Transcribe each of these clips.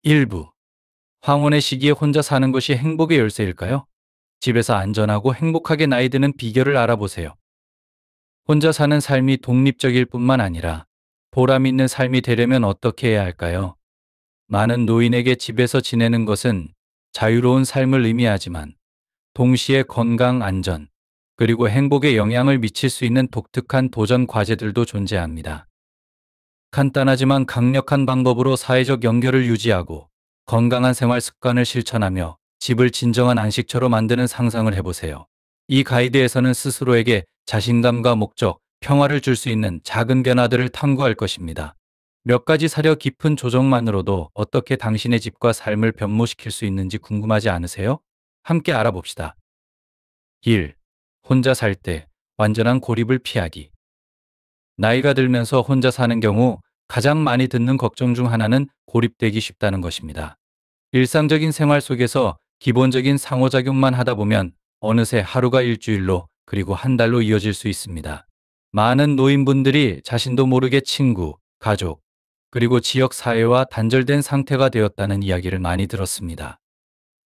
일부. 황혼의 시기에 혼자 사는 것이 행복의 열쇠일까요? 집에서 안전하고 행복하게 나이 드는 비결을 알아보세요. 혼자 사는 삶이 독립적일 뿐만 아니라 보람 있는 삶이 되려면 어떻게 해야 할까요? 많은 노인에게 집에서 지내는 것은 자유로운 삶을 의미하지만 동시에 건강, 안전, 그리고 행복에 영향을 미칠 수 있는 독특한 도전 과제들도 존재합니다. 간단하지만 강력한 방법으로 사회적 연결을 유지하고 건강한 생활 습관을 실천하며 집을 진정한 안식처로 만드는 상상을 해보세요. 이 가이드에서는 스스로에게 자신감과 목적, 평화를 줄 수 있는 작은 변화들을 탐구할 것입니다. 몇 가지 사려 깊은 조정만으로도 어떻게 당신의 집과 삶을 변모시킬 수 있는지 궁금하지 않으세요? 함께 알아봅시다. 1. 혼자 살 때 완전한 고립을 피하기. 나이가 들면서 혼자 사는 경우 가장 많이 듣는 걱정 중 하나는 고립되기 쉽다는 것입니다. 일상적인 생활 속에서 기본적인 상호작용만 하다 보면 어느새 하루가 일주일로 그리고 한 달로 이어질 수 있습니다. 많은 노인분들이 자신도 모르게 친구, 가족, 그리고 지역 사회와 단절된 상태가 되었다는 이야기를 많이 들었습니다.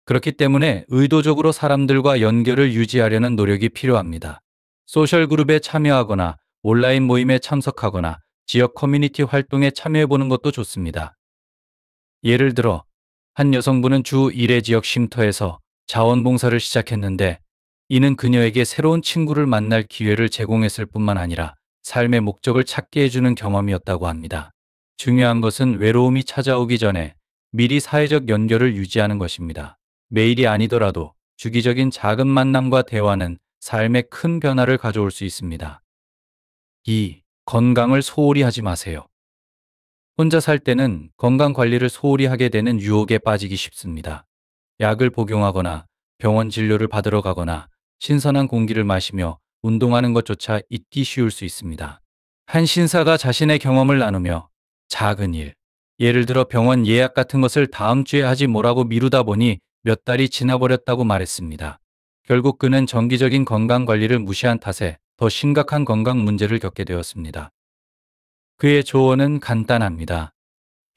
그렇기 때문에 의도적으로 사람들과 연결을 유지하려는 노력이 필요합니다. 소셜 그룹에 참여하거나 온라인 모임에 참석하거나 지역 커뮤니티 활동에 참여해보는 것도 좋습니다. 예를 들어 한 여성분은 주 1회 지역 쉼터에서 자원봉사를 시작했는데 이는 그녀에게 새로운 친구를 만날 기회를 제공했을 뿐만 아니라 삶의 목적을 찾게 해주는 경험이었다고 합니다. 중요한 것은 외로움이 찾아오기 전에 미리 사회적 연결을 유지하는 것입니다. 매일이 아니더라도 주기적인 작은 만남과 대화는 삶에 큰 변화를 가져올 수 있습니다. 2. 건강을 소홀히 하지 마세요. 혼자 살 때는 건강 관리를 소홀히 하게 되는 유혹에 빠지기 쉽습니다. 약을 복용하거나 병원 진료를 받으러 가거나 신선한 공기를 마시며 운동하는 것조차 잊기 쉬울 수 있습니다. 한 신사가 자신의 경험을 나누며 작은 일, 예를 들어 병원 예약 같은 것을 다음 주에 하지 뭐라고 미루다 보니 몇 달이 지나버렸다고 말했습니다. 결국 그는 정기적인 건강 관리를 무시한 탓에 더 심각한 건강 문제를 겪게 되었습니다. 그의 조언은 간단합니다.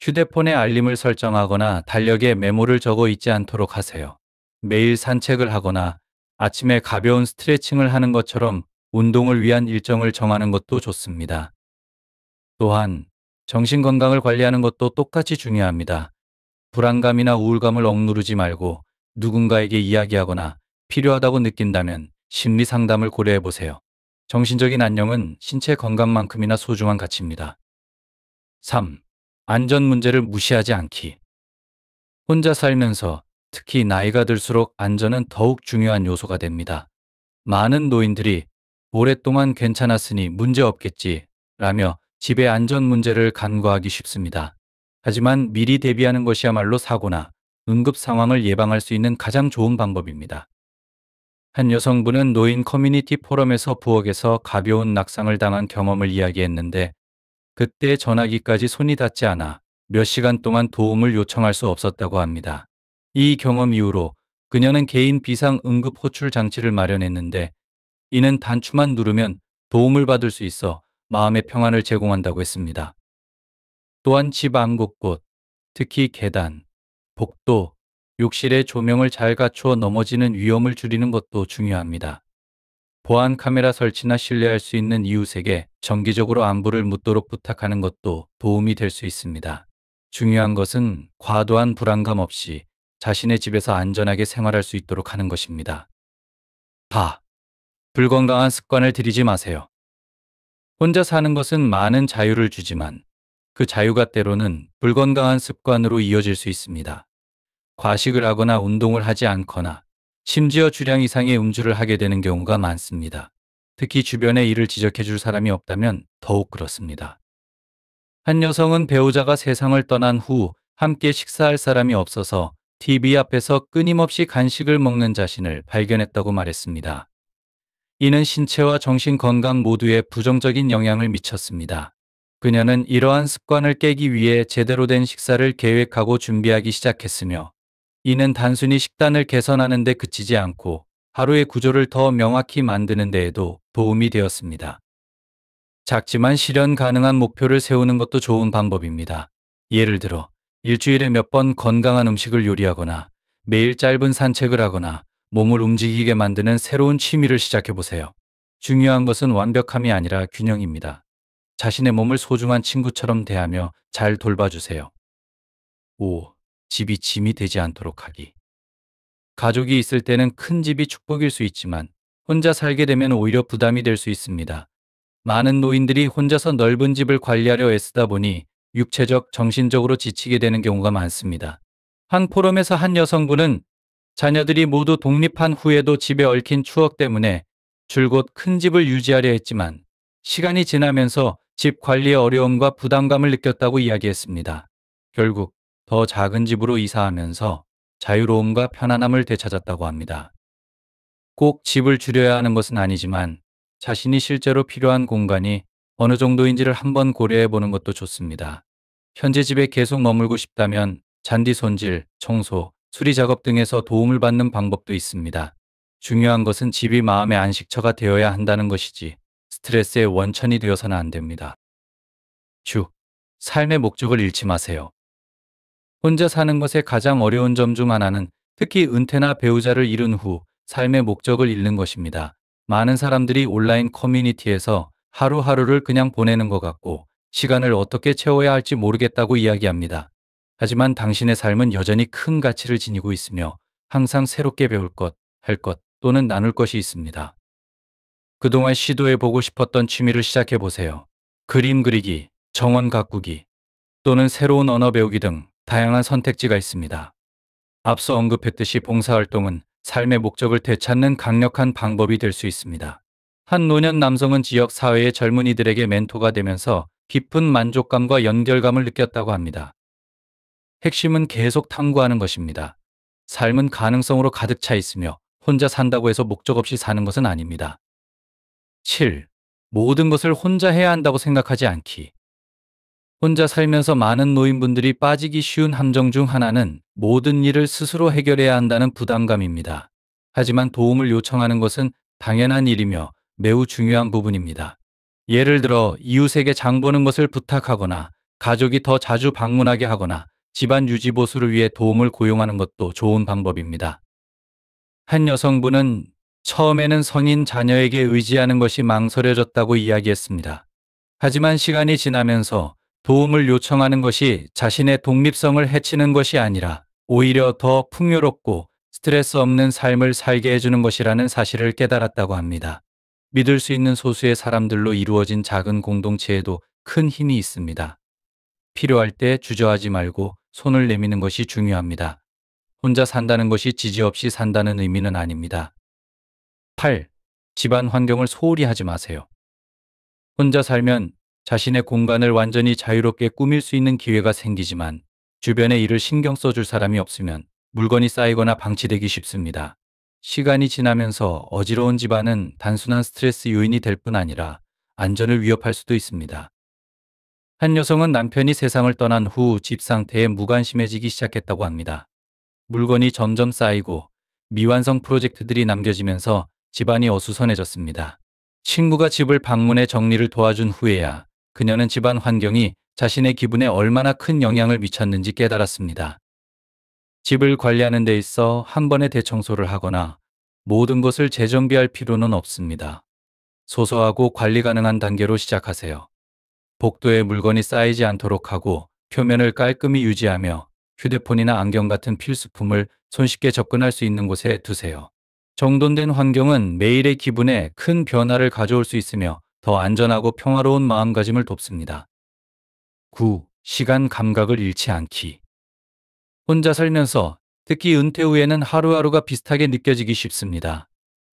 휴대폰에 알림을 설정하거나 달력에 메모를 적어 잊지 않도록 하세요. 매일 산책을 하거나 아침에 가벼운 스트레칭을 하는 것처럼 운동을 위한 일정을 정하는 것도 좋습니다. 또한 정신 건강을 관리하는 것도 똑같이 중요합니다. 불안감이나 우울감을 억누르지 말고 누군가에게 이야기하거나 필요하다고 느낀다면 심리 상담을 고려해 보세요. 정신적인 안녕은 신체 건강만큼이나 소중한 가치입니다. 3. 안전 문제를 무시하지 않기. 혼자 살면서 특히 나이가 들수록 안전은 더욱 중요한 요소가 됩니다. 많은 노인들이 오랫동안 괜찮았으니 문제 없겠지 라며 집의 안전 문제를 간과하기 쉽습니다. 하지만 미리 대비하는 것이야말로 사고나 응급 상황을 예방할 수 있는 가장 좋은 방법입니다. 한 여성분은 노인 커뮤니티 포럼에서 부엌에서 가벼운 낙상을 당한 경험을 이야기했는데 그때 전화기까지 손이 닿지 않아 몇 시간 동안 도움을 요청할 수 없었다고 합니다. 이 경험 이후로 그녀는 개인 비상 응급 호출 장치를 마련했는데 이는 단추만 누르면 도움을 받을 수 있어 마음의 평안을 제공한다고 했습니다. 또한 집 안 곳곳, 특히 계단, 복도, 욕실의 조명을 잘 갖추어 넘어지는 위험을 줄이는 것도 중요합니다. 보안 카메라 설치나 신뢰할 수 있는 이웃에게 정기적으로 안부를 묻도록 부탁하는 것도 도움이 될 수 있습니다. 중요한 것은 과도한 불안감 없이 자신의 집에서 안전하게 생활할 수 있도록 하는 것입니다. 4. 불건강한 습관을 들이지 마세요. 혼자 사는 것은 많은 자유를 주지만 그 자유가 때로는 불건강한 습관으로 이어질 수 있습니다. 과식을 하거나 운동을 하지 않거나 심지어 주량 이상의 음주를 하게 되는 경우가 많습니다. 특히 주변에 이를 지적해 줄 사람이 없다면 더욱 그렇습니다. 한 여성은 배우자가 세상을 떠난 후 함께 식사할 사람이 없어서 TV 앞에서 끊임없이 간식을 먹는 자신을 발견했다고 말했습니다. 이는 신체와 정신 건강 모두에 부정적인 영향을 미쳤습니다. 그녀는 이러한 습관을 깨기 위해 제대로 된 식사를 계획하고 준비하기 시작했으며 이는 단순히 식단을 개선하는 데 그치지 않고 하루의 구조를 더 명확히 만드는 데에도 도움이 되었습니다. 작지만 실현 가능한 목표를 세우는 것도 좋은 방법입니다. 예를 들어 일주일에 몇 번 건강한 음식을 요리하거나 매일 짧은 산책을 하거나 몸을 움직이게 만드는 새로운 취미를 시작해 보세요. 중요한 것은 완벽함이 아니라 균형입니다. 자신의 몸을 소중한 친구처럼 대하며 잘 돌봐주세요. 5. 집이 짐이 되지 않도록 하기. 가족이 있을 때는 큰 집이 축복일 수 있지만 혼자 살게 되면 오히려 부담이 될 수 있습니다. 많은 노인들이 혼자서 넓은 집을 관리하려 애쓰다 보니 육체적, 정신적으로 지치게 되는 경우가 많습니다. 한 포럼에서 한 여성분은 자녀들이 모두 독립한 후에도 집에 얽힌 추억 때문에 줄곧 큰 집을 유지하려 했지만 시간이 지나면서 집 관리의 어려움과 부담감을 느꼈다고 이야기했습니다. 결국 더 작은 집으로 이사하면서 자유로움과 편안함을 되찾았다고 합니다. 꼭 집을 줄여야 하는 것은 아니지만 자신이 실제로 필요한 공간이 어느 정도인지를 한번 고려해 보는 것도 좋습니다. 현재 집에 계속 머물고 싶다면 잔디 손질, 청소, 수리 작업 등에서 도움을 받는 방법도 있습니다. 중요한 것은 집이 마음의 안식처가 되어야 한다는 것이지 스트레스의 원천이 되어서는 안 됩니다. 주, 삶의 목적을 잃지 마세요. 혼자 사는 것의 가장 어려운 점 중 하나는 특히 은퇴나 배우자를 잃은 후 삶의 목적을 잃는 것입니다. 많은 사람들이 온라인 커뮤니티에서 하루하루를 그냥 보내는 것 같고 시간을 어떻게 채워야 할지 모르겠다고 이야기합니다. 하지만 당신의 삶은 여전히 큰 가치를 지니고 있으며 항상 새롭게 배울 것, 할 것 또는 나눌 것이 있습니다. 그동안 시도해보고 싶었던 취미를 시작해보세요. 그림 그리기, 정원 가꾸기 또는 새로운 언어 배우기 등 다양한 선택지가 있습니다. 앞서 언급했듯이 봉사활동은 삶의 목적을 되찾는 강력한 방법이 될 수 있습니다. 한 노년 남성은 지역 사회의 젊은이들에게 멘토가 되면서 깊은 만족감과 연결감을 느꼈다고 합니다. 핵심은 계속 탐구하는 것입니다. 삶은 가능성으로 가득 차 있으며 혼자 산다고 해서 목적 없이 사는 것은 아닙니다. 7. 모든 것을 혼자 해야 한다고 생각하지 않기. 혼자 살면서 많은 노인분들이 빠지기 쉬운 함정 중 하나는 모든 일을 스스로 해결해야 한다는 부담감입니다. 하지만 도움을 요청하는 것은 당연한 일이며 매우 중요한 부분입니다. 예를 들어 이웃에게 장 보는 것을 부탁하거나 가족이 더 자주 방문하게 하거나 집안 유지 보수를 위해 도움을 고용하는 것도 좋은 방법입니다. 한 여성분은 처음에는 성인 자녀에게 의지하는 것이 망설여졌다고 이야기했습니다. 하지만 시간이 지나면서 도움을 요청하는 것이 자신의 독립성을 해치는 것이 아니라 오히려 더 풍요롭고 스트레스 없는 삶을 살게 해주는 것이라는 사실을 깨달았다고 합니다. 믿을 수 있는 소수의 사람들로 이루어진 작은 공동체에도 큰 힘이 있습니다. 필요할 때 주저하지 말고 손을 내미는 것이 중요합니다. 혼자 산다는 것이 지지 없이 산다는 의미는 아닙니다. 8. 집안 환경을 소홀히 하지 마세요. 혼자 살면 자신의 공간을 완전히 자유롭게 꾸밀 수 있는 기회가 생기지만 주변의 일을 신경 써줄 사람이 없으면 물건이 쌓이거나 방치되기 쉽습니다. 시간이 지나면서 어지러운 집안은 단순한 스트레스 요인이 될 뿐 아니라 안전을 위협할 수도 있습니다. 한 여성은 남편이 세상을 떠난 후 집 상태에 무관심해지기 시작했다고 합니다. 물건이 점점 쌓이고 미완성 프로젝트들이 남겨지면서 집안이 어수선해졌습니다. 친구가 집을 방문해 정리를 도와준 후에야 그녀는 집안 환경이 자신의 기분에 얼마나 큰 영향을 미쳤는지 깨달았습니다. 집을 관리하는 데 있어 한 번에 대청소를 하거나 모든 것을 재정비할 필요는 없습니다. 소소하고 관리 가능한 단계로 시작하세요. 복도에 물건이 쌓이지 않도록 하고 표면을 깔끔히 유지하며 휴대폰이나 안경 같은 필수품을 손쉽게 접근할 수 있는 곳에 두세요. 정돈된 환경은 매일의 기분에 큰 변화를 가져올 수 있으며 더 안전하고 평화로운 마음가짐을 돕습니다. 9. 시간 감각을 잃지 않기. 혼자 살면서 특히 은퇴 후에는 하루하루가 비슷하게 느껴지기 쉽습니다.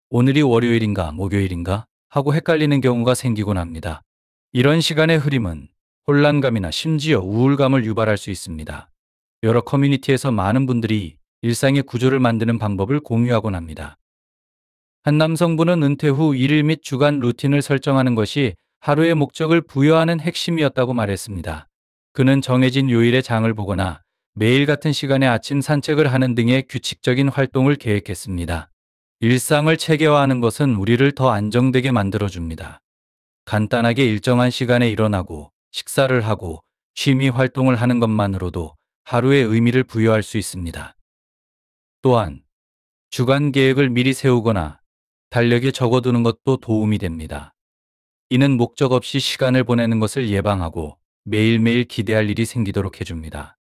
오늘이 월요일인가 목요일인가 하고 헷갈리는 경우가 생기곤 합니다. 이런 시간의 흐림은 혼란감이나 심지어 우울감을 유발할 수 있습니다. 여러 커뮤니티에서 많은 분들이 일상의 구조를 만드는 방법을 공유하곤 합니다. 한 남성분은 은퇴 후 일일 및 주간 루틴을 설정하는 것이 하루의 목적을 부여하는 핵심이었다고 말했습니다. 그는 정해진 요일에 장을 보거나 매일 같은 시간에 아침 산책을 하는 등의 규칙적인 활동을 계획했습니다. 일상을 체계화하는 것은 우리를 더 안정되게 만들어줍니다. 간단하게 일정한 시간에 일어나고 식사를 하고 취미 활동을 하는 것만으로도 하루의 의미를 부여할 수 있습니다. 또한 주간 계획을 미리 세우거나 달력에 적어두는 것도 도움이 됩니다. 이는 목적 없이 시간을 보내는 것을 예방하고 매일매일 기대할 일이 생기도록 해줍니다.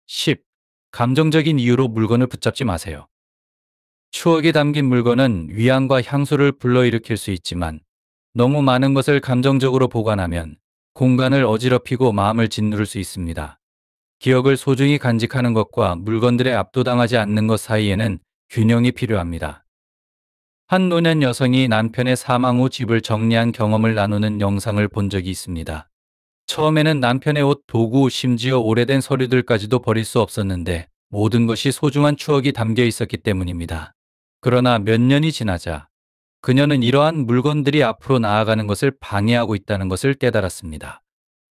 10. 감정적인 이유로 물건을 붙잡지 마세요. 추억에 담긴 물건은 위안과 향수를 불러일으킬 수 있지만 너무 많은 것을 감정적으로 보관하면 공간을 어지럽히고 마음을 짓누를 수 있습니다. 기억을 소중히 간직하는 것과 물건들에 압도당하지 않는 것 사이에는 균형이 필요합니다. 한 노년 여성이 남편의 사망 후 집을 정리한 경험을 나누는 영상을 본 적이 있습니다. 처음에는 남편의 옷, 도구, 심지어 오래된 서류들까지도 버릴 수 없었는데 모든 것이 소중한 추억이 담겨 있었기 때문입니다. 그러나 몇 년이 지나자 그녀는 이러한 물건들이 앞으로 나아가는 것을 방해하고 있다는 것을 깨달았습니다.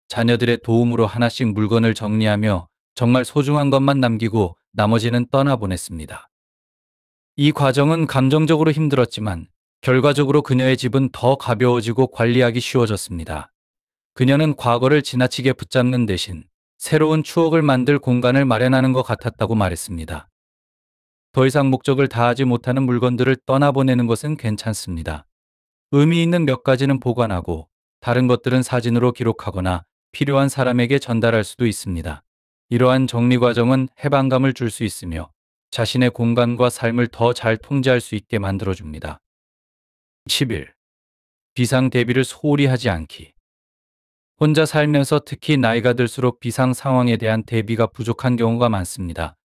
자녀들의 도움으로 하나씩 물건을 정리하며 정말 소중한 것만 남기고 나머지는 떠나보냈습니다. 이 과정은 감정적으로 힘들었지만 결과적으로 그녀의 집은 더 가벼워지고 관리하기 쉬워졌습니다. 그녀는 과거를 지나치게 붙잡는 대신 새로운 추억을 만들 공간을 마련하는 것 같았다고 말했습니다. 더 이상 목적을 다하지 못하는 물건들을 떠나보내는 것은 괜찮습니다. 의미 있는 몇 가지는 보관하고 다른 것들은 사진으로 기록하거나 필요한 사람에게 전달할 수도 있습니다. 이러한 정리 과정은 해방감을 줄 수 있으며 자신의 공간과 삶을 더 잘 통제할 수 있게 만들어줍니다. 11. 비상 대비를 소홀히 하지 않기. 혼자 살면서 특히 나이가 들수록 비상 상황에 대한 대비가 부족한 경우가 많습니다.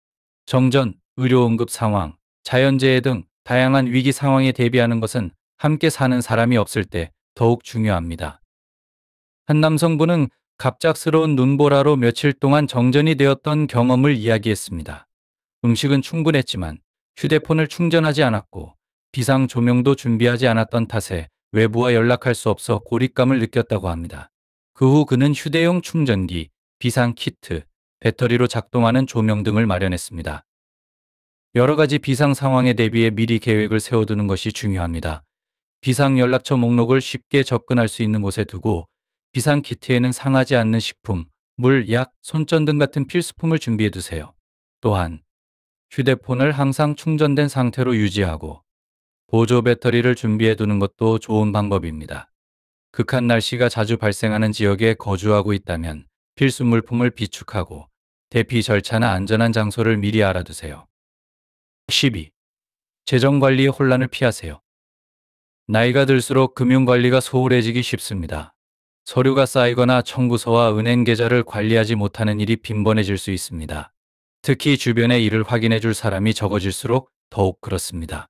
정전, 의료응급 상황, 자연재해 등 다양한 위기 상황에 대비하는 것은 함께 사는 사람이 없을 때 더욱 중요합니다. 한 남성분은 갑작스러운 눈보라로 며칠 동안 정전이 되었던 경험을 이야기했습니다. 음식은 충분했지만 휴대폰을 충전하지 않았고 비상 조명도 준비하지 않았던 탓에 외부와 연락할 수 없어 고립감을 느꼈다고 합니다. 그 후 그는 휴대용 충전기, 비상 키트, 배터리로 작동하는 조명 등을 마련했습니다. 여러 가지 비상 상황에 대비해 미리 계획을 세워두는 것이 중요합니다. 비상 연락처 목록을 쉽게 접근할 수 있는 곳에 두고 비상 키트에는 상하지 않는 식품, 물, 약, 손전 등 같은 필수품을 준비해 두세요. 또한 휴대폰을 항상 충전된 상태로 유지하고 보조 배터리를 준비해 두는 것도 좋은 방법입니다. 극한 날씨가 자주 발생하는 지역에 거주하고 있다면 필수 물품을 비축하고 대피 절차나 안전한 장소를 미리 알아두세요. 12. 재정관리의 혼란을 피하세요. 나이가 들수록 금융관리가 소홀해지기 쉽습니다. 서류가 쌓이거나 청구서와 은행 계좌를 관리하지 못하는 일이 빈번해질 수 있습니다. 특히 주변의 일을 확인해 줄 사람이 적어질수록 더욱 그렇습니다.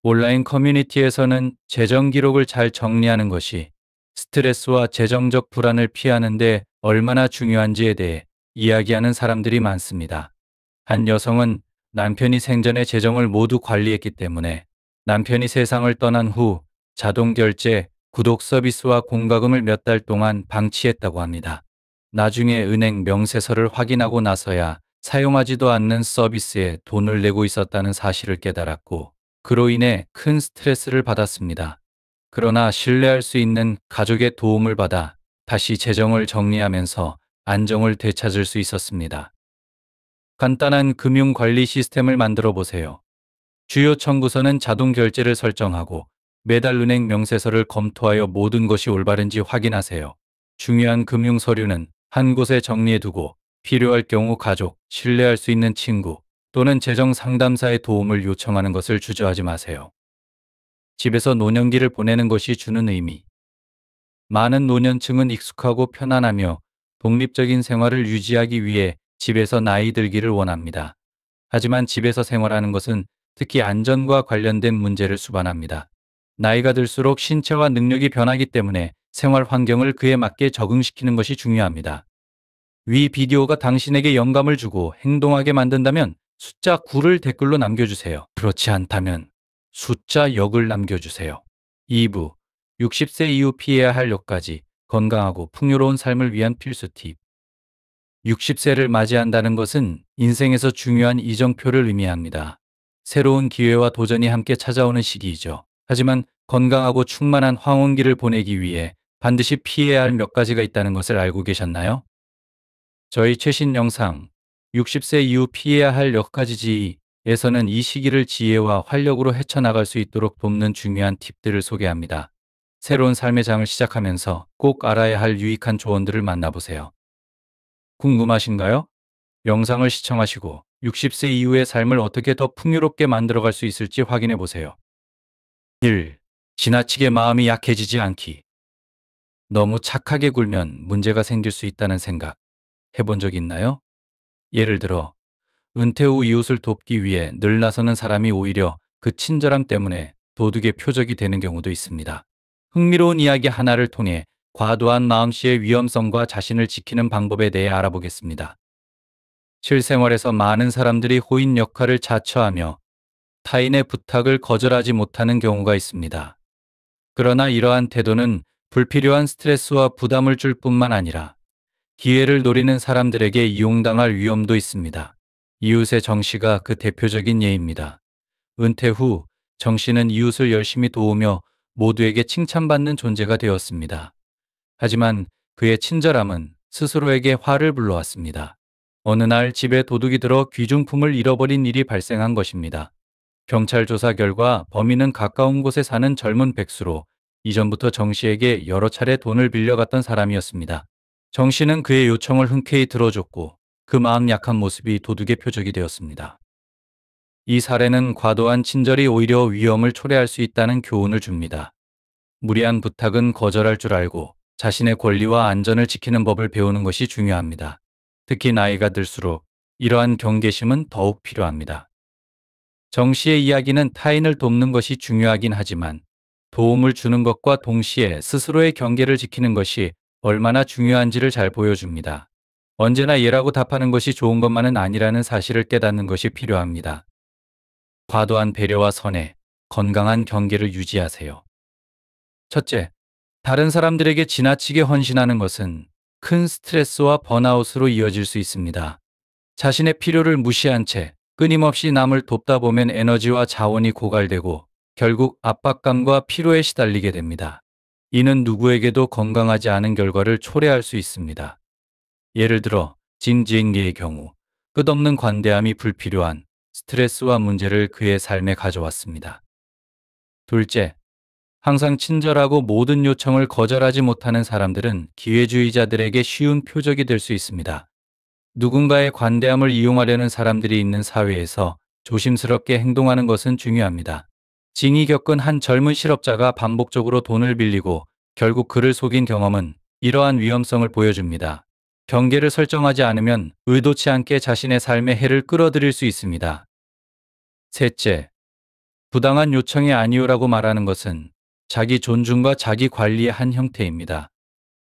온라인 커뮤니티에서는 재정 기록을 잘 정리하는 것이 스트레스와 재정적 불안을 피하는 데 얼마나 중요한지에 대해 이야기하는 사람들이 많습니다. 한 여성은 남편이 생전에 재정을 모두 관리했기 때문에 남편이 세상을 떠난 후 자동 결제, 구독 서비스와 공과금을 몇 달 동안 방치했다고 합니다. 나중에 은행 명세서를 확인하고 나서야 사용하지도 않는 서비스에 돈을 내고 있었다는 사실을 깨달았고 그로 인해 큰 스트레스를 받았습니다. 그러나 신뢰할 수 있는 가족의 도움을 받아 다시 재정을 정리하면서 안정을 되찾을 수 있었습니다. 간단한 금융관리 시스템을 만들어 보세요. 주요 청구서는 자동 결제를 설정하고 매달 은행 명세서를 검토하여 모든 것이 올바른지 확인하세요. 중요한 금융 서류는 한 곳에 정리해두고 필요할 경우 가족, 신뢰할 수 있는 친구 또는 재정 상담사의 도움을 요청하는 것을 주저하지 마세요. 집에서 노년기를 보내는 것이 주는 의미. 많은 노년층은 익숙하고 편안하며 독립적인 생활을 유지하기 위해 집에서 나이 들기를 원합니다. 하지만 집에서 생활하는 것은 특히 안전과 관련된 문제를 수반합니다. 나이가 들수록 신체와 능력이 변하기 때문에 생활 환경을 그에 맞게 적응시키는 것이 중요합니다. 위 비디오가 당신에게 영감을 주고 행동하게 만든다면 숫자 9를 댓글로 남겨주세요. 그렇지 않다면 숫자 0을 남겨주세요. 2부 60세 이후 피해야 할 6가지 건강하고 풍요로운 삶을 위한 필수 팁. 60세를 맞이한다는 것은 인생에서 중요한 이정표를 의미합니다. 새로운 기회와 도전이 함께 찾아오는 시기이죠. 하지만 건강하고 충만한 황혼기를 보내기 위해 반드시 피해야 할 몇 가지가 있다는 것을 알고 계셨나요? 저희 최신 영상 60세 이후 피해야 할 10가지지에서는 이 시기를 지혜와 활력으로 헤쳐나갈 수 있도록 돕는 중요한 팁들을 소개합니다. 새로운 삶의 장을 시작하면서 꼭 알아야 할 유익한 조언들을 만나보세요. 궁금하신가요? 영상을 시청하시고 60세 이후의 삶을 어떻게 더 풍요롭게 만들어갈 수 있을지 확인해 보세요. 1. 지나치게 마음이 약해지지 않기. 너무 착하게 굴면 문제가 생길 수 있다는 생각 해본 적 있나요? 예를 들어 은퇴 후 이웃을 돕기 위해 늘 나서는 사람이 오히려 그 친절함 때문에 도둑의 표적이 되는 경우도 있습니다. 흥미로운 이야기 하나를 통해 과도한 마음씨의 위험성과 자신을 지키는 방법에 대해 알아보겠습니다. 실생활에서 많은 사람들이 호인 역할을 자처하며 타인의 부탁을 거절하지 못하는 경우가 있습니다. 그러나 이러한 태도는 불필요한 스트레스와 부담을 줄 뿐만 아니라 기회를 노리는 사람들에게 이용당할 위험도 있습니다. 이웃의 정 씨가 그 대표적인 예입니다. 은퇴 후 정 씨는 이웃을 열심히 도우며 모두에게 칭찬받는 존재가 되었습니다. 하지만 그의 친절함은 스스로에게 화를 불러왔습니다. 어느 날 집에 도둑이 들어 귀중품을 잃어버린 일이 발생한 것입니다. 경찰 조사 결과 범인은 가까운 곳에 사는 젊은 백수로 이전부터 정 씨에게 여러 차례 돈을 빌려갔던 사람이었습니다. 정 씨는 그의 요청을 흔쾌히 들어줬고 그 마음 약한 모습이 도둑의 표적이 되었습니다. 이 사례는 과도한 친절이 오히려 위험을 초래할 수 있다는 교훈을 줍니다. 무리한 부탁은 거절할 줄 알고 자신의 권리와 안전을 지키는 법을 배우는 것이 중요합니다. 특히 나이가 들수록 이러한 경계심은 더욱 필요합니다. 정 씨의 이야기는 타인을 돕는 것이 중요하긴 하지만 도움을 주는 것과 동시에 스스로의 경계를 지키는 것이 얼마나 중요한지를 잘 보여줍니다. 언제나 예라고 답하는 것이 좋은 것만은 아니라는 사실을 깨닫는 것이 필요합니다. 과도한 배려와 선해, 건강한 경계를 유지하세요. 첫째, 다른 사람들에게 지나치게 헌신하는 것은 큰 스트레스와 번아웃으로 이어질 수 있습니다. 자신의 필요를 무시한 채 끊임없이 남을 돕다 보면 에너지와 자원이 고갈되고 결국 압박감과 피로에 시달리게 됩니다. 이는 누구에게도 건강하지 않은 결과를 초래할 수 있습니다. 예를 들어 진지행계의 경우 끝없는 관대함이 불필요한 스트레스와 문제를 그의 삶에 가져왔습니다. 둘째, 항상 친절하고 모든 요청을 거절하지 못하는 사람들은 기회주의자들에게 쉬운 표적이 될 수 있습니다. 누군가의 관대함을 이용하려는 사람들이 있는 사회에서 조심스럽게 행동하는 것은 중요합니다. 징이 겪은 한 젊은 실업자가 반복적으로 돈을 빌리고 결국 그를 속인 경험은 이러한 위험성을 보여줍니다. 경계를 설정하지 않으면 의도치 않게 자신의 삶에 해를 끌어들일 수 있습니다. 셋째, 부당한 요청이 아니오라고 말하는 것은 자기 존중과 자기 관리의 한 형태입니다.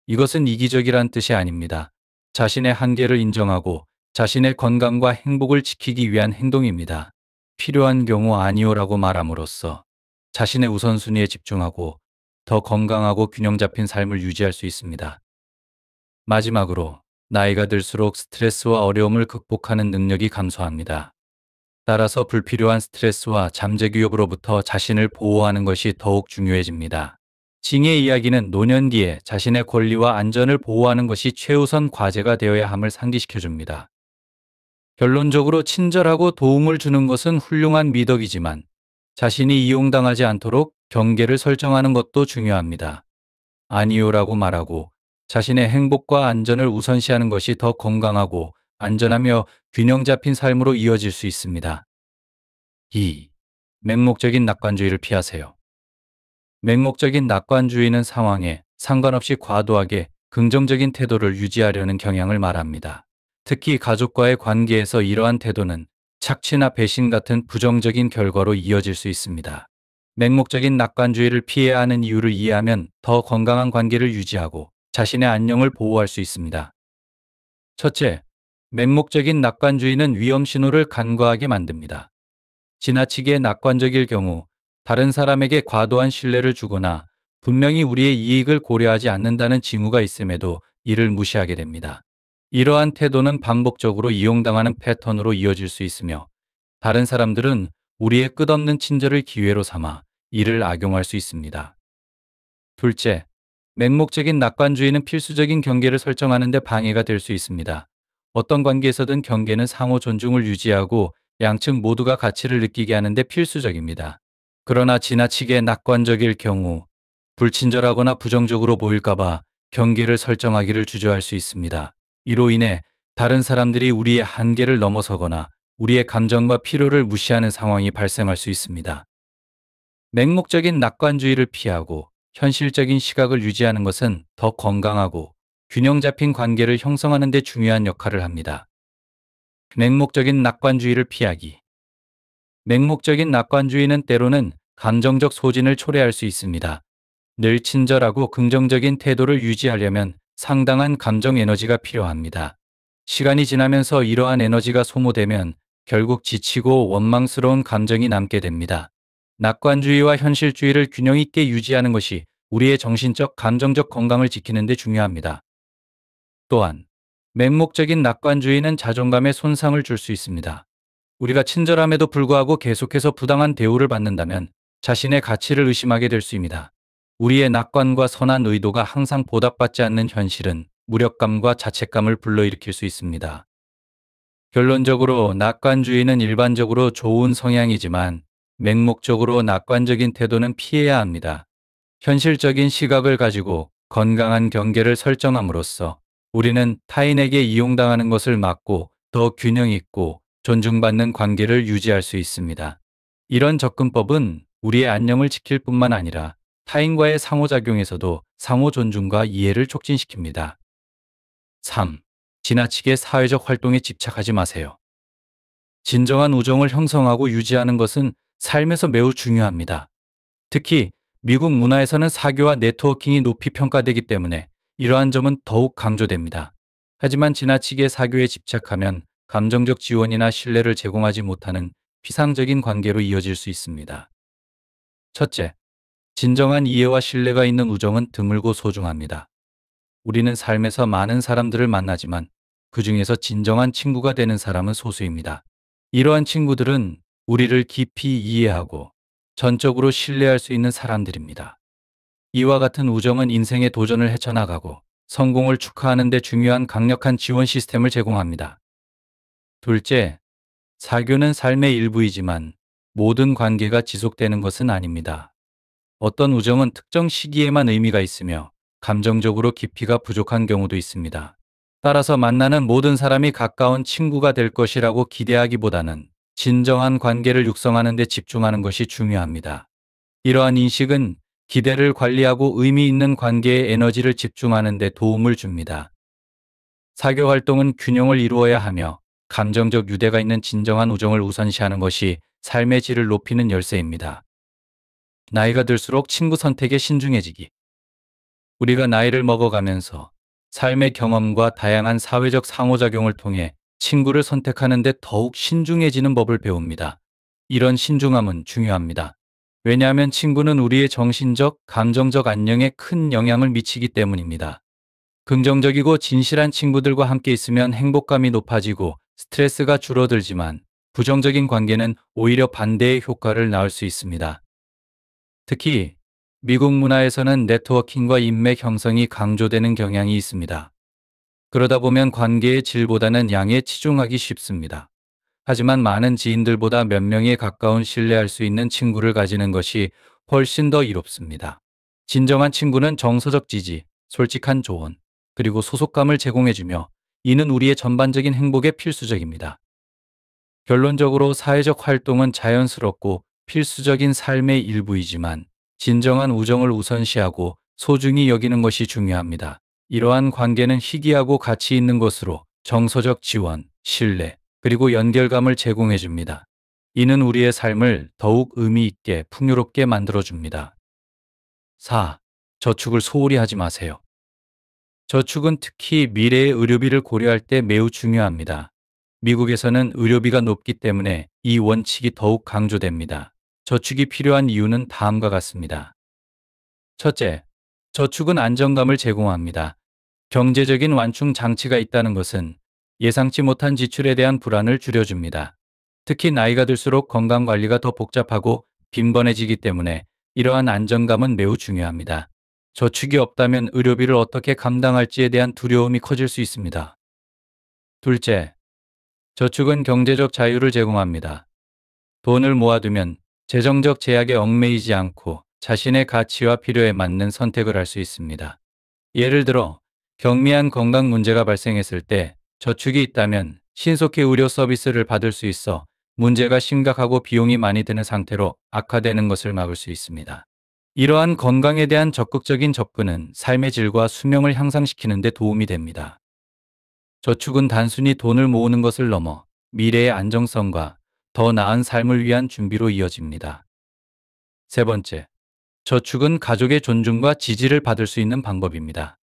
이것은 이기적이란 뜻이 아닙니다. 자신의 한계를 인정하고 자신의 건강과 행복을 지키기 위한 행동입니다. 필요한 경우 아니오라고 말함으로써 자신의 우선순위에 집중하고 더 건강하고 균형 잡힌 삶을 유지할 수 있습니다. 마지막으로 나이가 들수록 스트레스와 어려움을 극복하는 능력이 감소합니다. 따라서 불필요한 스트레스와 잠재기업으로부터 자신을 보호하는 것이 더욱 중요해집니다. 징의 이야기는 노년 뒤에 자신의 권리와 안전을 보호하는 것이 최우선 과제가 되어야 함을 상기시켜줍니다. 결론적으로 친절하고 도움을 주는 것은 훌륭한 미덕이지만 자신이 이용당하지 않도록 경계를 설정하는 것도 중요합니다. 아니요라고 말하고 자신의 행복과 안전을 우선시하는 것이 더 건강하고 안전하며 균형 잡힌 삶으로 이어질 수 있습니다. 2. 맹목적인 낙관주의를 피하세요. 맹목적인 낙관주의는 상황에 상관없이 과도하게 긍정적인 태도를 유지하려는 경향을 말합니다. 특히 가족과의 관계에서 이러한 태도는 착취나 배신 같은 부정적인 결과로 이어질 수 있습니다. 맹목적인 낙관주의를 피해야 하는 이유를 이해하면 더 건강한 관계를 유지하고 자신의 안녕을 보호할 수 있습니다. 첫째, 맹목적인 낙관주의는 위험 신호를 간과하게 만듭니다. 지나치게 낙관적일 경우 다른 사람에게 과도한 신뢰를 주거나 분명히 우리의 이익을 고려하지 않는다는 징후가 있음에도 이를 무시하게 됩니다. 이러한 태도는 반복적으로 이용당하는 패턴으로 이어질 수 있으며 다른 사람들은 우리의 끝없는 친절을 기회로 삼아 이를 악용할 수 있습니다. 둘째, 맹목적인 낙관주의는 필수적인 경계를 설정하는 데 방해가 될 수 있습니다. 어떤 관계에서든 경계는 상호 존중을 유지하고 양측 모두가 가치를 느끼게 하는데 필수적입니다. 그러나 지나치게 낙관적일 경우 불친절하거나 부정적으로 보일까봐 경계를 설정하기를 주저할 수 있습니다. 이로 인해 다른 사람들이 우리의 한계를 넘어서거나 우리의 감정과 필요를 무시하는 상황이 발생할 수 있습니다. 맹목적인 낙관주의를 피하고 현실적인 시각을 유지하는 것은 더 건강하고 균형 잡힌 관계를 형성하는 데 중요한 역할을 합니다. 맹목적인 낙관주의를 피하기. 맹목적인 낙관주의는 때로는 감정적 소진을 초래할 수 있습니다. 늘 친절하고 긍정적인 태도를 유지하려면 상당한 감정 에너지가 필요합니다. 시간이 지나면서 이러한 에너지가 소모되면 결국 지치고 원망스러운 감정이 남게 됩니다. 낙관주의와 현실주의를 균형 있게 유지하는 것이 우리의 정신적, 감정적 건강을 지키는 데 중요합니다. 또한 맹목적인 낙관주의는 자존감에 손상을 줄 수 있습니다. 우리가 친절함에도 불구하고 계속해서 부당한 대우를 받는다면 자신의 가치를 의심하게 될 수입니다. 우리의 낙관과 선한 의도가 항상 보답받지 않는 현실은 무력감과 자책감을 불러일으킬 수 있습니다. 결론적으로 낙관주의는 일반적으로 좋은 성향이지만 맹목적으로 낙관적인 태도는 피해야 합니다. 현실적인 시각을 가지고 건강한 경계를 설정함으로써 우리는 타인에게 이용당하는 것을 막고 더 균형 있고 존중받는 관계를 유지할 수 있습니다. 이런 접근법은 우리의 안녕을 지킬 뿐만 아니라 타인과의 상호작용에서도 상호 존중과 이해를 촉진시킵니다. 3. 지나치게 사회적 활동에 집착하지 마세요. 진정한 우정을 형성하고 유지하는 것은 삶에서 매우 중요합니다. 특히 미국 문화에서는 사교와 네트워킹이 높이 평가되기 때문에 이러한 점은 더욱 강조됩니다. 하지만 지나치게 사교에 집착하면 감정적 지원이나 신뢰를 제공하지 못하는 피상적인 관계로 이어질 수 있습니다. 첫째, 진정한 이해와 신뢰가 있는 우정은 드물고 소중합니다. 우리는 삶에서 많은 사람들을 만나지만 그 중에서 진정한 친구가 되는 사람은 소수입니다. 이러한 친구들은 우리를 깊이 이해하고 전적으로 신뢰할 수 있는 사람들입니다. 이와 같은 우정은 인생의 도전을 헤쳐나가고 성공을 축하하는 데 중요한 강력한 지원 시스템을 제공합니다. 둘째, 사교는 삶의 일부이지만 모든 관계가 지속되는 것은 아닙니다. 어떤 우정은 특정 시기에만 의미가 있으며 감정적으로 깊이가 부족한 경우도 있습니다. 따라서 만나는 모든 사람이 가까운 친구가 될 것이라고 기대하기보다는 진정한 관계를 육성하는 데 집중하는 것이 중요합니다. 이러한 인식은 기대를 관리하고 의미 있는 관계에 에너지를 집중하는 데 도움을 줍니다. 사교 활동은 균형을 이루어야 하며 감정적 유대가 있는 진정한 우정을 우선시하는 것이 삶의 질을 높이는 열쇠입니다. 나이가 들수록 친구 선택에 신중해지기. 우리가 나이를 먹어가면서 삶의 경험과 다양한 사회적 상호작용을 통해 친구를 선택하는 데 더욱 신중해지는 법을 배웁니다. 이런 신중함은 중요합니다. 왜냐하면 친구는 우리의 정신적, 감정적 안녕에 큰 영향을 미치기 때문입니다. 긍정적이고 진실한 친구들과 함께 있으면 행복감이 높아지고 스트레스가 줄어들지만 부정적인 관계는 오히려 반대의 효과를 낳을 수 있습니다. 특히 미국 문화에서는 네트워킹과 인맥 형성이 강조되는 경향이 있습니다. 그러다 보면 관계의 질보다는 양에 치중하기 쉽습니다. 하지만 많은 지인들보다 몇 명에 가까운 신뢰할 수 있는 친구를 가지는 것이 훨씬 더 이롭습니다. 진정한 친구는 정서적 지지, 솔직한 조언, 그리고 소속감을 제공해주며 이는 우리의 전반적인 행복에 필수적입니다. 결론적으로 사회적 활동은 자연스럽고 필수적인 삶의 일부이지만 진정한 우정을 우선시하고 소중히 여기는 것이 중요합니다. 이러한 관계는 희귀하고 가치 있는 것으로 정서적 지원, 신뢰, 그리고 연결감을 제공해 줍니다. 이는 우리의 삶을 더욱 의미 있게 풍요롭게 만들어줍니다. 4. 저축을 소홀히 하지 마세요. 저축은 특히 미래의 의료비를 고려할 때 매우 중요합니다. 미국에서는 의료비가 높기 때문에 이 원칙이 더욱 강조됩니다. 저축이 필요한 이유는 다음과 같습니다. 첫째, 저축은 안정감을 제공합니다. 경제적인 완충 장치가 있다는 것은 예상치 못한 지출에 대한 불안을 줄여줍니다. 특히 나이가 들수록 건강 관리가 더 복잡하고 빈번해지기 때문에 이러한 안정감은 매우 중요합니다. 저축이 없다면 의료비를 어떻게 감당할지에 대한 두려움이 커질 수 있습니다. 둘째, 저축은 경제적 자유를 제공합니다. 돈을 모아두면 재정적 제약에 얽매이지 않고 자신의 가치와 필요에 맞는 선택을 할 수 있습니다. 예를 들어 경미한 건강 문제가 발생했을 때 저축이 있다면 신속히 의료 서비스를 받을 수 있어 문제가 심각하고 비용이 많이 드는 상태로 악화되는 것을 막을 수 있습니다. 이러한 건강에 대한 적극적인 접근은 삶의 질과 수명을 향상시키는 데 도움이 됩니다. 저축은 단순히 돈을 모으는 것을 넘어 미래의 안정성과 더 나은 삶을 위한 준비로 이어집니다. 세 번째, 저축은 가족의 존중과 지지를 받을 수 있는 방법입니다.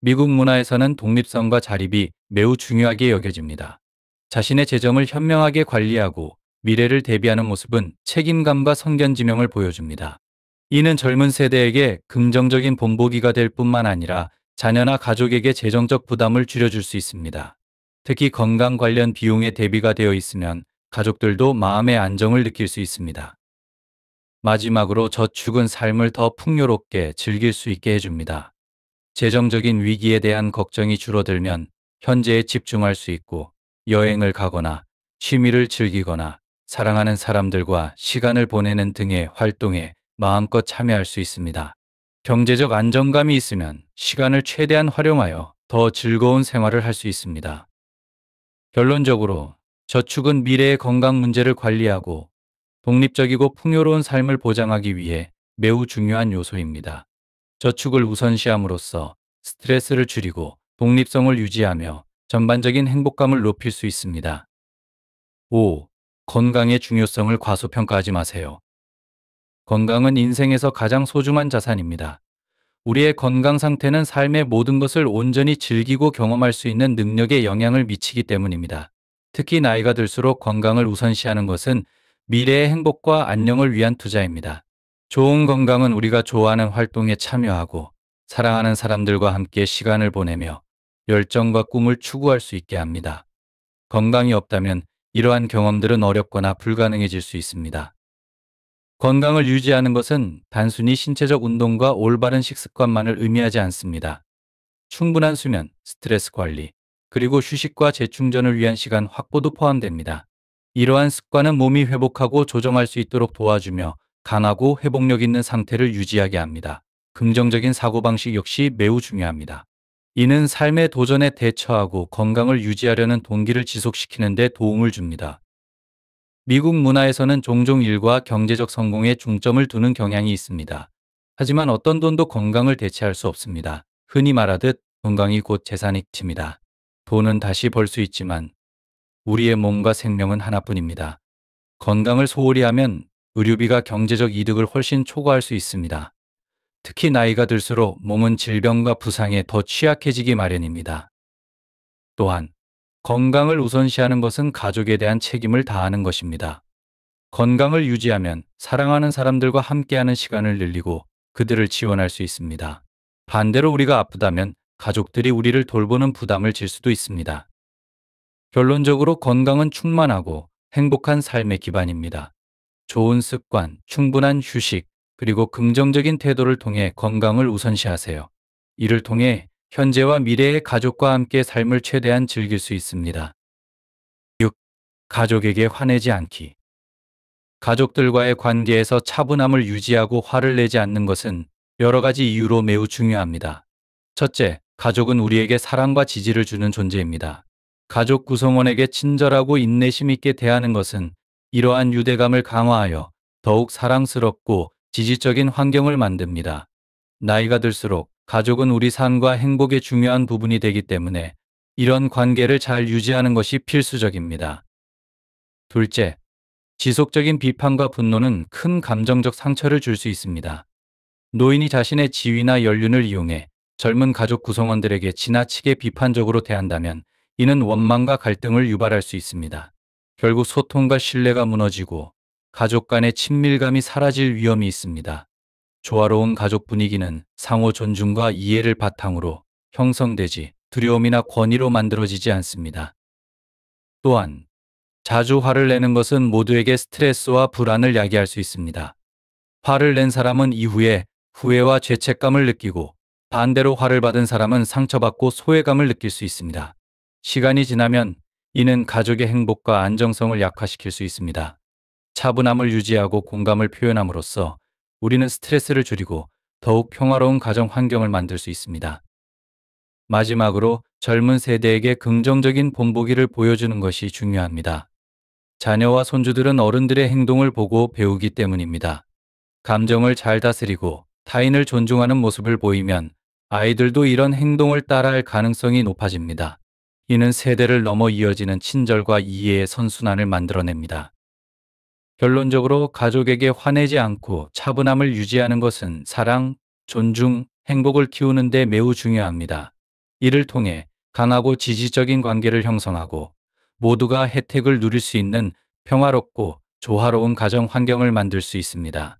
미국 문화에서는 독립성과 자립이 매우 중요하게 여겨집니다. 자신의 재정을 현명하게 관리하고 미래를 대비하는 모습은 책임감과 성견지명을 보여줍니다. 이는 젊은 세대에게 긍정적인 본보기가 될 뿐만 아니라 자녀나 가족에게 재정적 부담을 줄여줄 수 있습니다. 특히 건강 관련 비용에 대비가 되어 있으면 가족들도 마음의 안정을 느낄 수 있습니다. 마지막으로 저축은 삶을 더 풍요롭게 즐길 수 있게 해줍니다. 재정적인 위기에 대한 걱정이 줄어들면 현재에 집중할 수 있고 여행을 가거나 취미를 즐기거나 사랑하는 사람들과 시간을 보내는 등의 활동에 마음껏 참여할 수 있습니다. 경제적 안정감이 있으면 시간을 최대한 활용하여 더 즐거운 생활을 할 수 있습니다. 결론적으로 저축은 미래의 건강 문제를 관리하고 독립적이고 풍요로운 삶을 보장하기 위해 매우 중요한 요소입니다. 저축을 우선시함으로써 스트레스를 줄이고 독립성을 유지하며 전반적인 행복감을 높일 수 있습니다. 5. 건강의 중요성을 과소평가하지 마세요. 건강은 인생에서 가장 소중한 자산입니다. 우리의 건강 상태는 삶의 모든 것을 온전히 즐기고 경험할 수 있는 능력에 영향을 미치기 때문입니다. 특히 나이가 들수록 건강을 우선시하는 것은 미래의 행복과 안녕을 위한 투자입니다. 좋은 건강은 우리가 좋아하는 활동에 참여하고 사랑하는 사람들과 함께 시간을 보내며 열정과 꿈을 추구할 수 있게 합니다. 건강이 없다면 이러한 경험들은 어렵거나 불가능해질 수 있습니다. 건강을 유지하는 것은 단순히 신체적 운동과 올바른 식습관만을 의미하지 않습니다. 충분한 수면, 스트레스 관리, 그리고 휴식과 재충전을 위한 시간 확보도 포함됩니다. 이러한 습관은 몸이 회복하고 조정할 수 있도록 도와주며 강하고 회복력 있는 상태를 유지하게 합니다. 긍정적인 사고방식 역시 매우 중요합니다. 이는 삶의 도전에 대처하고 건강을 유지하려는 동기를 지속시키는 데 도움을 줍니다. 미국 문화에서는 종종 일과 경제적 성공에 중점을 두는 경향이 있습니다. 하지만 어떤 돈도 건강을 대체할 수 없습니다. 흔히 말하듯 건강이 곧 재산입니다. 돈은 다시 벌 수 있지만 우리의 몸과 생명은 하나뿐입니다. 건강을 소홀히 하면 의료비가 경제적 이득을 훨씬 초과할 수 있습니다. 특히 나이가 들수록 몸은 질병과 부상에 더 취약해지기 마련입니다. 또한 건강을 우선시하는 것은 가족에 대한 책임을 다하는 것입니다. 건강을 유지하면 사랑하는 사람들과 함께하는 시간을 늘리고 그들을 지원할 수 있습니다. 반대로 우리가 아프다면 가족들이 우리를 돌보는 부담을 질 수도 있습니다. 결론적으로 건강은 충만하고 행복한 삶의 기반입니다. 좋은 습관, 충분한 휴식, 그리고 긍정적인 태도를 통해 건강을 우선시하세요. 이를 통해 현재와 미래의 가족과 함께 삶을 최대한 즐길 수 있습니다. 6. 가족에게 화내지 않기. 가족들과의 관계에서 차분함을 유지하고 화를 내지 않는 것은 여러 가지 이유로 매우 중요합니다. 첫째, 가족은 우리에게 사랑과 지지를 주는 존재입니다. 가족 구성원에게 친절하고 인내심 있게 대하는 것은 이러한 유대감을 강화하여 더욱 사랑스럽고 지지적인 환경을 만듭니다. 나이가 들수록 가족은 우리 삶과 행복의 중요한 부분이 되기 때문에 이런 관계를 잘 유지하는 것이 필수적입니다. 둘째, 지속적인 비판과 분노는 큰 감정적 상처를 줄 수 있습니다. 노인이 자신의 지위나 연륜을 이용해 젊은 가족 구성원들에게 지나치게 비판적으로 대한다면 이는 원망과 갈등을 유발할 수 있습니다. 결국 소통과 신뢰가 무너지고 가족 간의 친밀감이 사라질 위험이 있습니다. 조화로운 가족 분위기는 상호 존중과 이해를 바탕으로 형성되지 두려움이나 권위로 만들어지지 않습니다. 또한 자주 화를 내는 것은 모두에게 스트레스와 불안을 야기할 수 있습니다. 화를 낸 사람은 이후에 후회와 죄책감을 느끼고 반대로 화를 받은 사람은 상처받고 소외감을 느낄 수 있습니다. 시간이 지나면 이는 가족의 행복과 안정성을 약화시킬 수 있습니다. 차분함을 유지하고 공감을 표현함으로써 우리는 스트레스를 줄이고 더욱 평화로운 가정 환경을 만들 수 있습니다. 마지막으로 젊은 세대에게 긍정적인 본보기를 보여주는 것이 중요합니다. 자녀와 손주들은 어른들의 행동을 보고 배우기 때문입니다. 감정을 잘 다스리고 타인을 존중하는 모습을 보이면 아이들도 이런 행동을 따라할 가능성이 높아집니다. 이는 세대를 넘어 이어지는 친절과 이해의 선순환을 만들어냅니다. 결론적으로 가족에게 화내지 않고 차분함을 유지하는 것은 사랑, 존중, 행복을 키우는 데 매우 중요합니다. 이를 통해 강하고 지지적인 관계를 형성하고 모두가 혜택을 누릴 수 있는 평화롭고 조화로운 가정 환경을 만들 수 있습니다.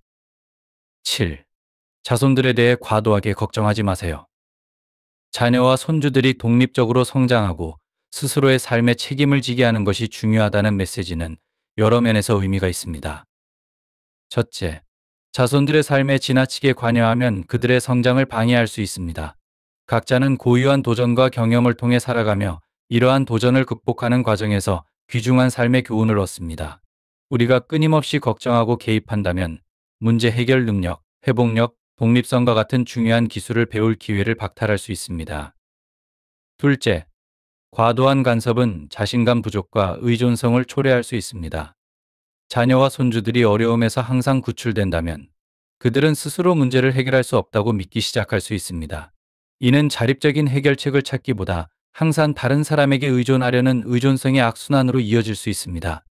7. 자손들에 대해 과도하게 걱정하지 마세요. 자녀와 손주들이 독립적으로 성장하고 스스로의 삶에 책임을 지게 하는 것이 중요하다는 메시지는 여러 면에서 의미가 있습니다. 첫째, 자손들의 삶에 지나치게 관여하면 그들의 성장을 방해할 수 있습니다. 각자는 고유한 도전과 경험을 통해 살아가며 이러한 도전을 극복하는 과정에서 귀중한 삶의 교훈을 얻습니다. 우리가 끊임없이 걱정하고 개입한다면 문제 해결 능력, 회복력, 독립성과 같은 중요한 기술을 배울 기회를 박탈할 수 있습니다. 둘째, 과도한 간섭은 자신감 부족과 의존성을 초래할 수 있습니다. 자녀와 손주들이 어려움에서 항상 구출된다면 그들은 스스로 문제를 해결할 수 없다고 믿기 시작할 수 있습니다. 이는 자립적인 해결책을 찾기보다 항상 다른 사람에게 의존하려는 의존성의 악순환으로 이어질 수 있습니다.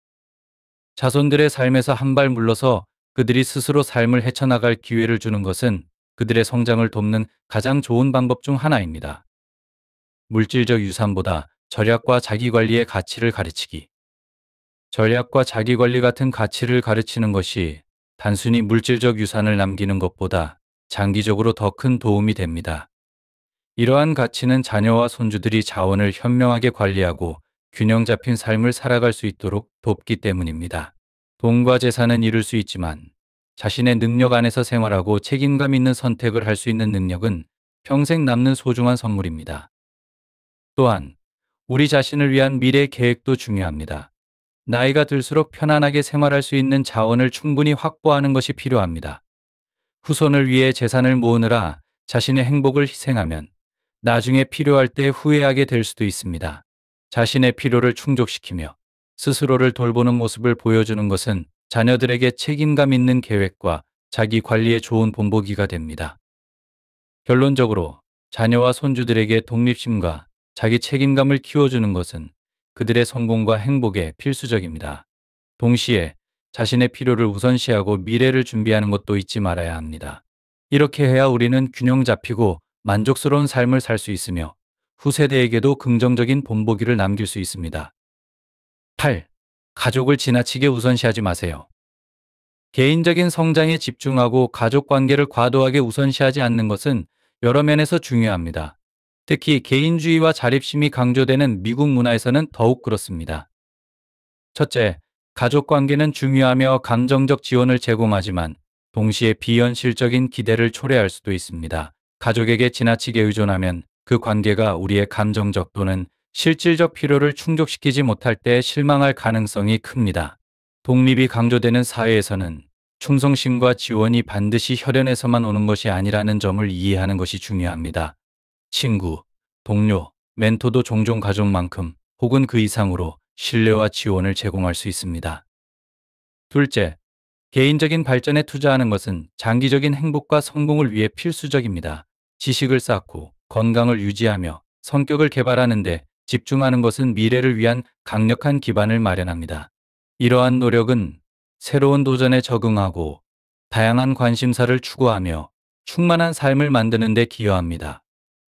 자손들의 삶에서 한 발 물러서 그들이 스스로 삶을 헤쳐나갈 기회를 주는 것은 그들의 성장을 돕는 가장 좋은 방법 중 하나입니다. 물질적 유산보다 절약과 자기관리의 가치를 가르치기. 전략과 자기관리 같은 가치를 가르치는 것이 단순히 물질적 유산을 남기는 것보다 장기적으로 더 큰 도움이 됩니다. 이러한 가치는 자녀와 손주들이 자원을 현명하게 관리하고 균형 잡힌 삶을 살아갈 수 있도록 돕기 때문입니다. 돈과 재산은 이룰 수 있지만 자신의 능력 안에서 생활하고 책임감 있는 선택을 할 수 있는 능력은 평생 남는 소중한 선물입니다. 또한 우리 자신을 위한 미래 계획도 중요합니다. 나이가 들수록 편안하게 생활할 수 있는 자원을 충분히 확보하는 것이 필요합니다. 후손을 위해 재산을 모으느라 자신의 행복을 희생하면 나중에 필요할 때 후회하게 될 수도 있습니다. 자신의 필요를 충족시키며 스스로를 돌보는 모습을 보여주는 것은 자녀들에게 책임감 있는 계획과 자기 관리에 좋은 본보기가 됩니다. 결론적으로 자녀와 손주들에게 독립심과 자기 책임감을 키워주는 것은 그들의 성공과 행복에 필수적입니다. 동시에 자신의 필요를 우선시하고 미래를 준비하는 것도 잊지 말아야 합니다. 이렇게 해야 우리는 균형 잡히고 만족스러운 삶을 살 수 있으며 후세대에게도 긍정적인 본보기를 남길 수 있습니다. 8. 가족을 지나치게 우선시하지 마세요. 개인적인 성장에 집중하고 가족 관계를 과도하게 우선시하지 않는 것은 여러 면에서 중요합니다. 특히 개인주의와 자립심이 강조되는 미국 문화에서는 더욱 그렇습니다. 첫째, 가족 관계는 중요하며 감정적 지원을 제공하지만 동시에 비현실적인 기대를 초래할 수도 있습니다. 가족에게 지나치게 의존하면 그 관계가 우리의 감정적 또는 실질적 필요를 충족시키지 못할 때 실망할 가능성이 큽니다. 독립이 강조되는 사회에서는 충성심과 지원이 반드시 혈연에서만 오는 것이 아니라는 점을 이해하는 것이 중요합니다. 친구, 동료, 멘토도 종종 가족만큼 혹은 그 이상으로 신뢰와 지원을 제공할 수 있습니다. 둘째, 개인적인 발전에 투자하는 것은 장기적인 행복과 성공을 위해 필수적입니다. 지식을 쌓고 건강을 유지하며 성격을 개발하는 데 집중하는 것은 미래를 위한 강력한 기반을 마련합니다. 이러한 노력은 새로운 도전에 적응하고 다양한 관심사를 추구하며 충만한 삶을 만드는 데 기여합니다.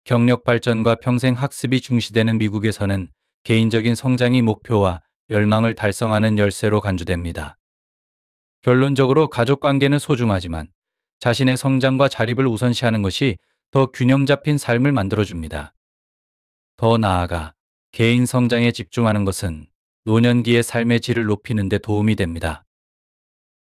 경력 발전과 평생 학습이 중시되는 미국에서는 개인적인 성장이 목표와 열망을 달성하는 열쇠로 간주됩니다. 결론적으로 가족 관계는 소중하지만 자신의 성장과 자립을 우선시하는 것이 더 균형 잡힌 삶을 만들어줍니다. 더 나아가 개인 성장에 집중하는 것은 노년기의 삶의 질을 높이는 데 도움이 됩니다.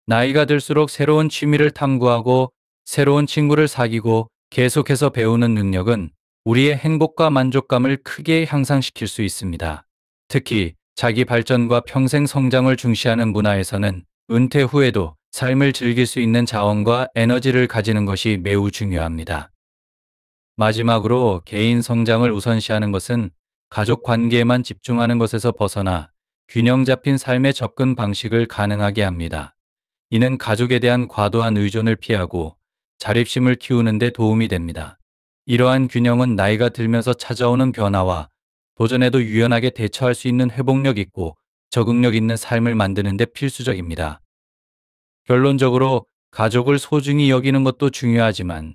나이가 들수록 새로운 취미를 탐구하고 새로운 친구를 사귀고 계속해서 배우는 능력은 우리의 행복과 만족감을 크게 향상시킬 수 있습니다. 특히 자기 발전과 평생 성장을 중시하는 문화에서는 은퇴 후에도 삶을 즐길 수 있는 자원과 에너지를 가지는 것이 매우 중요합니다. 마지막으로 개인 성장을 우선시하는 것은 가족 관계에만 집중하는 것에서 벗어나 균형 잡힌 삶의 접근 방식을 가능하게 합니다. 이는 가족에 대한 과도한 의존을 피하고 자립심을 키우는 데 도움이 됩니다. 이러한 균형은 나이가 들면서 찾아오는 변화와 도전에도 유연하게 대처할 수 있는 회복력 있고 적응력 있는 삶을 만드는 데 필수적입니다. 결론적으로 가족을 소중히 여기는 것도 중요하지만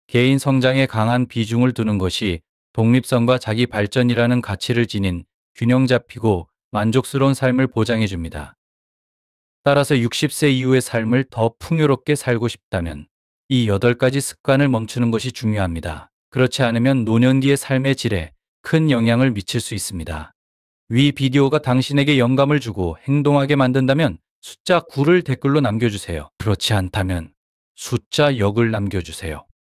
개인 성장에 강한 비중을 두는 것이 독립성과 자기 발전이라는 가치를 지닌 균형 잡히고 만족스러운 삶을 보장해 줍니다. 따라서 60세 이후의 삶을 더 풍요롭게 살고 싶다면 이 8가지 습관을 멈추는 것이 중요합니다. 그렇지 않으면 노년기의 삶의 질에 큰 영향을 미칠 수 있습니다. 위 비디오가 당신에게 영감을 주고 행동하게 만든다면 숫자 9를 댓글로 남겨주세요. 그렇지 않다면 숫자 0을 남겨주세요.